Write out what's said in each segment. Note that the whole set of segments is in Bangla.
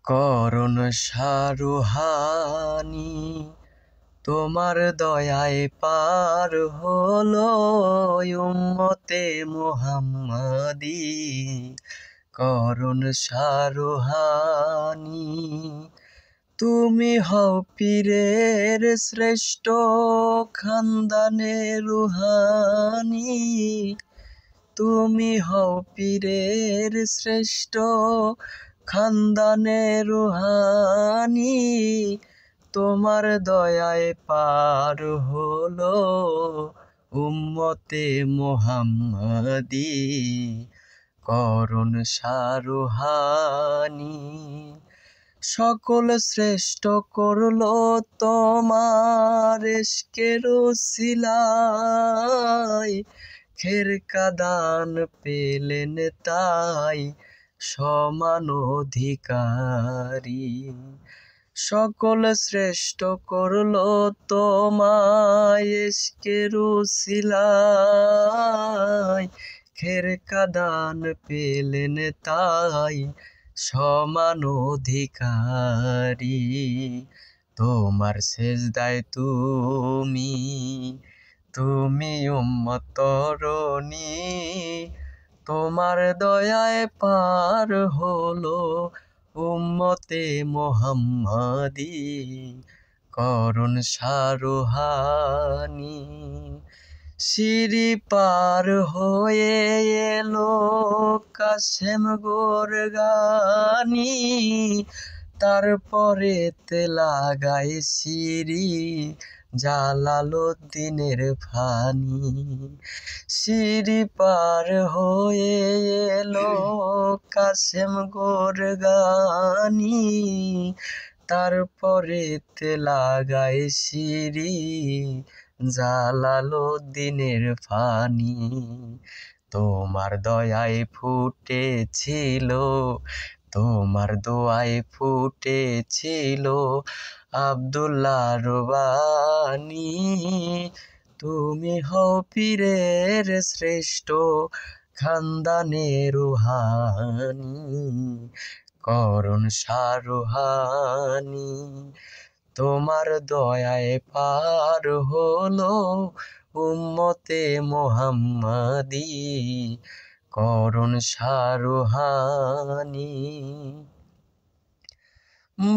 করুণ সারুহানি তোমার দয়ায় পার হলো উম্মতে মুহাম্মাদি। করুণ সারুহানি তুমি হও পীরের শ্রেষ্ঠ খানদানে রুহানি। তুমি হও পীরের শ্রেষ্ঠ খানদানে রুহানি। তোমার দয়ায় পার হলো উম্মতে মুহাম্মাদি। করুণ সারুহানি সকল শ্রেষ্ঠ করলো তোমার ইশকের উসিলায়। খের কাদান পেলেন তাই সমান অধিকারী। সকল শ্রেষ্ঠ করলো তোমায় ইশকের উসিলায়। খের কাদান পেলেন তাই সমান অধিকারী। তোমার সেজদায় তুমি উম্মত তরুণী। তোমার দয়ায় পার হলো উম্মতে মুহাম্মাদি। করুণ সারুহানি সিঁড়ি পার হয়ে এলো কাশেম গোরগানি। তারপরে লাগাই সিঁড়ি জালালউদ্দিনের ফানি। সিঁড়ি পার হয়ে এলো কাশেম গোরগানি। তারপরে লাগাই সিঁড়ি জালালউদ্দিনের ফানি। তোমার দয়ায় ফুটেছিল, তোমার দোয়ায় ফুটেছিল আব্দুল্লাহর বাণী। তুমি হও পীরের শ্রেষ্ঠ খানদানে রুহানি। করুণ সারুহানি তোমার দয়ায় পার হলো উম্মতে মুহাম্মাদি। করুণ সারুহানি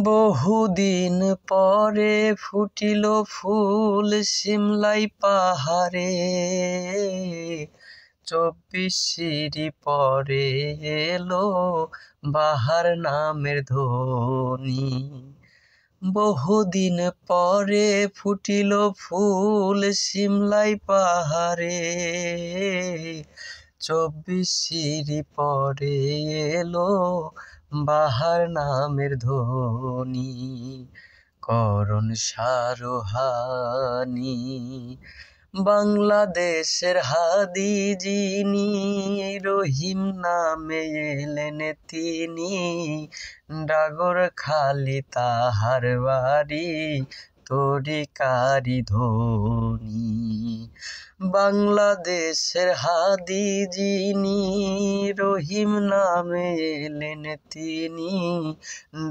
বহুদিন পরে ফুটিল ফুল সিমলাই পাহাড়ে। 24 সিঁড়ি পরে এলো বাহার নামের ধ্বনি। বহুদিন পরে ফুটিল ফুল সিমলাই পাহাড়ে। 24 সিঁড়ি পরে এলো বাহার নামের ধ্বনি। করুণ সারুহানি বাংলাদেশের হাদি যিনি রহিম নামে এলেন তিনি। ডাগরখালি তাহার বাড়ি তরিকারি ধনী। বাংলাদেশের হাদি যিনি রহিম নামে এলেন তিনি।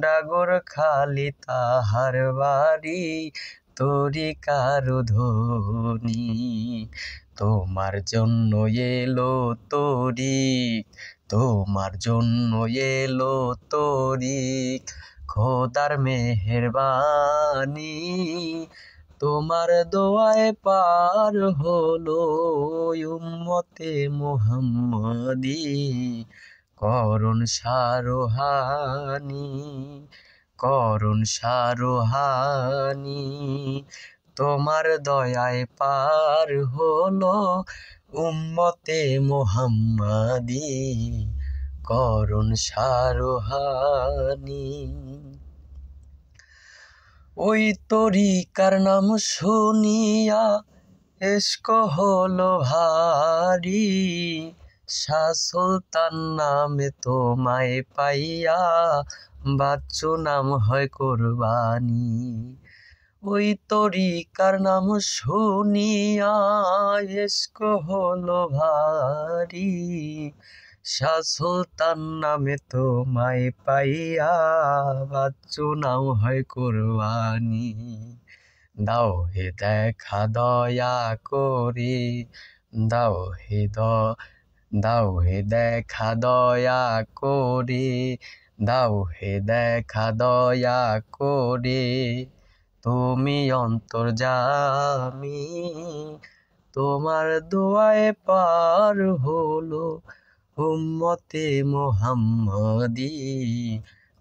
ডাগরখালি তাহার বাড়ি তরিকার ধনী। তোমার জন্য এলো তরিক, তোমার জন্য এলো তরিক খোদার মেহেরবানি। তোমার দোয়ায় পার হলো উম্মতে মুহাম্মাদি। করুণ সারুহানি করুণ সারুহানি তোমার দয়ায় পার হলো উম্মতে মুহাম্মাদি। করুণ সারুহানি ওই তরিকার নাম শুনিয়া ইশক হলো ভারী। শাহ সুলতান নামে তোমায় পাইয়া বাচ্চু নাম হয় কুরবানি। ওই তরিকার নাম শুনিয়া ইশক হলো ভারী। শাহ সুলতান নামে তোমায় পাইয়া বাচ্চু নাও হয় কুরবানি। দাও হে দেখা দয়া করে, দাও হে দাও হে দেখা দয়া করে, দাও হে দেখা দয়া করে, তুমি অন্তর্যামী। তোমার দোয়ায় পার হলো উম্মতে মোহাম্মদী,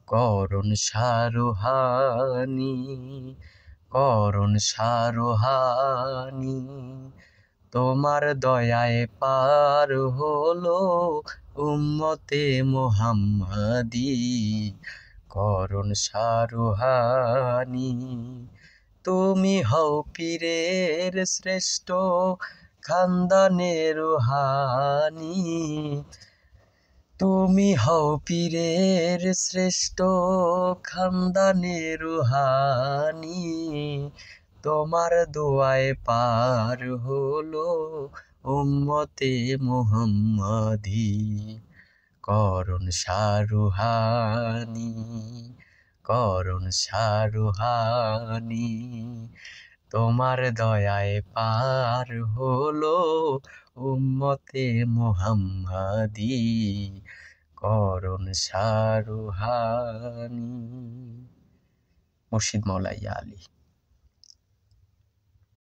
করুণ সারোহানি, করুণ সারোহানি। তোমার দয়ায় পার হলো উম্মতে মোহাম্মদী, করুণ সারোহানি। তুমি হও পীরের শ্রেষ্ঠ খানদানের রুহানি, তুমি হও পীরের শ্রেষ্ঠ খানদানের রুহানি। তোমার দোয়ায় পার হলো উম্মতে মুহাম্মাদি, করুণ সারোহানি, করুণ সারোহানি। তোমার দয়ায় পার হলো উম্মতে মুহাম্মাদি, করুণ সারোহানি। মুর্শিদ মৌলানা আলী।